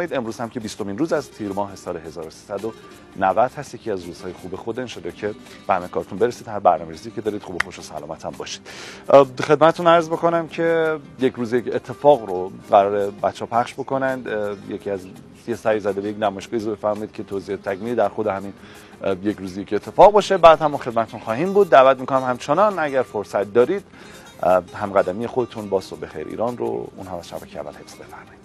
امروز هم که 20مین روز از تیر ماه سال 1390 هست، یکی از روزهای خوب خود انشالله که به همه کارتون برسید، هر برنامه‌ریزی که دارید خوب و خوش و سلامت هم باشید. خدمتتون عرض بکنم که یک روز یک اتفاق رو قرار بچه‌ها پخش بکنند. یکی از یه سعی زده به یک نمایشگاهی بفرمایید که توضیح تکمیلی در خود همین یک روز یک اتفاق باشه. بعد هم خدمتتون خواهیم بود. دعوت می‌کنم همچنان اگر فرصت دارید همقدمی خودتون با صبح خیر ایران رو اونها از شبکه اول حفظ بفرمایید.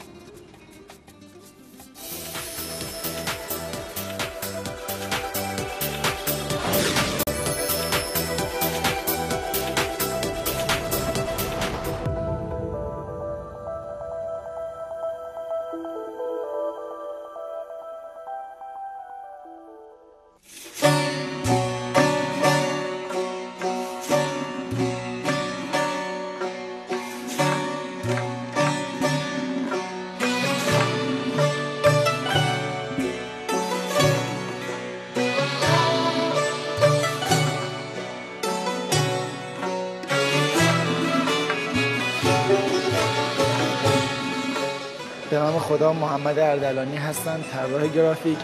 به نام خدا، محمد اردلانی هستم، طراح گرافیک.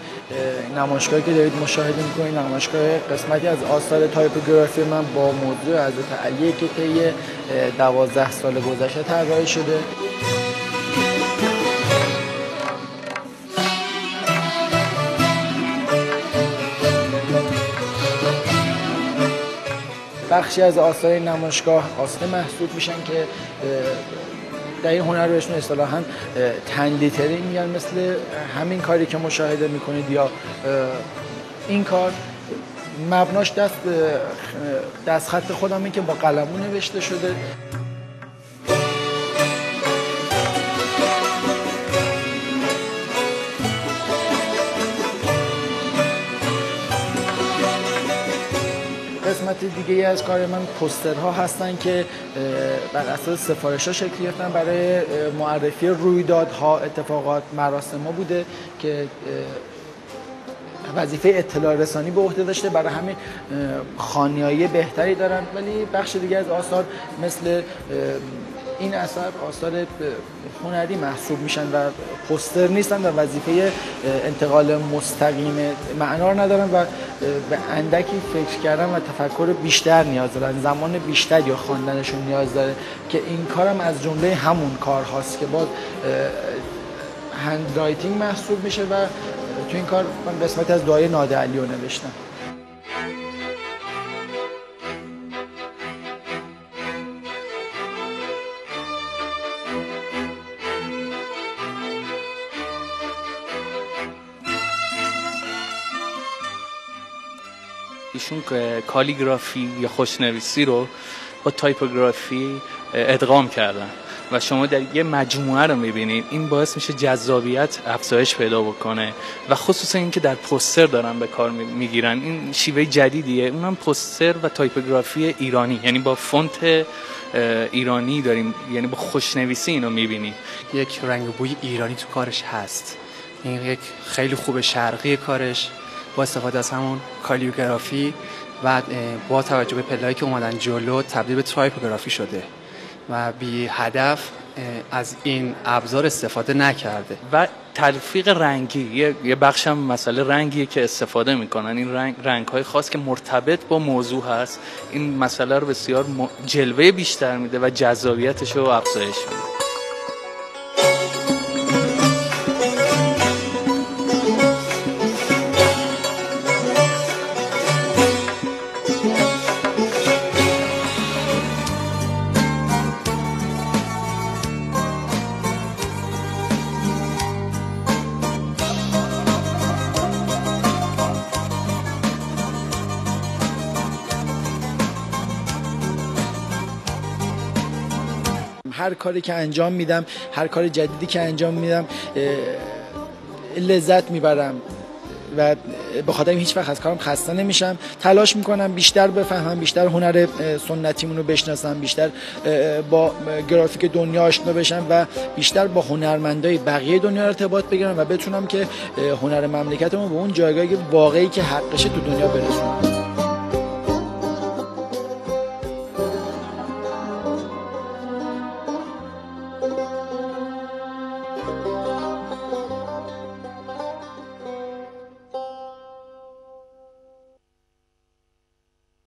نمایشگاهی که دارید مشاهده می‌کنید نمایشگاه قسمتی از آثار تایپوگرافی من با موضوع حضرت علی که طی 12 سال گذشته طراحی شده. بخشی از آثار نمایشگاه آثار محسوب میشن که در این هنر رو بهشون اصطلاحاً تنلیتری میگن، مثل همین کاری که مشاهده میکنید یا این کار مبناش دست خط خودمه که با قلمو نوشته شده. قسمت دیگه از کار من پوسترها هستن که بر اساس سفارش‌ها شکل گرفتن برای معرفی رویدادها، اتفاقات، مراسم‌ها بوده که وظیفه اطلاع رسانی به عهده داشته، برای همین خوانیایی بهتری دارن. ولی بخش دیگه از آثار مثل این آثار هنری محسوب میشن و پوستر نیستن و وظیفه انتقال مستقیم معنا رو ندارن و به اندکی فکر کردن و تفکر بیشتر نیاز دارن، زمان بیشتری یا خواندنشون نیاز داره که این کارم از جمله همون کار هاست که باز هند رایتینگ محسوب میشه و تو این کار من قسمت از دعای نادر علی رو نوشتم. ایشون کالیگرافی یا خوشنویسی رو با تایپوگرافی ادغام کردن و شما در یه مجموعه رو میبینید. این باعث میشه جذابیت افزایش پیدا بکنه و خصوصا اینکه در پوستر دارن به کار میگیرن. این شیوه جدیدیه، اونم پوستر و تایپوگرافی ایرانی، یعنی با فونت ایرانی داریم، یعنی با خوشنویسی اینو میبینید. یک رنگ و بوی ایرانی تو کارش هست. این یک خیلی خوب شرقی کارش با استفاده از همون کالیگرافی و با توجه به پله‌ای که اومدن جلو تبدیل به تایپوگرافی شده و بی هدف از این ابزار استفاده نکرده. و تلفیق رنگی، یه بخش هم مسئله رنگیه که استفاده میکنن. این رنگ‌های خاص که مرتبط با موضوع هست، این مسئله رو بسیار جلوه بیشتر میده و جذابیتش رو افزایش میده. هر کاری که انجام میدم، هر کار جدیدی که انجام میدم لذت میبرم و به خاطر هیچ وقت از کارم خسته نمیشم. تلاش میکنم بیشتر بفهمم، بیشتر هنر سنتیمون رو بشناسم، بیشتر با گرافیک دنیا آشنا بشم و بیشتر با هنرمندای بقیه دنیا ارتباط بگیرم و بتونم که هنر مملکتمون به اون جایگاهی واقعی که حقشه تو دنیا برسونم.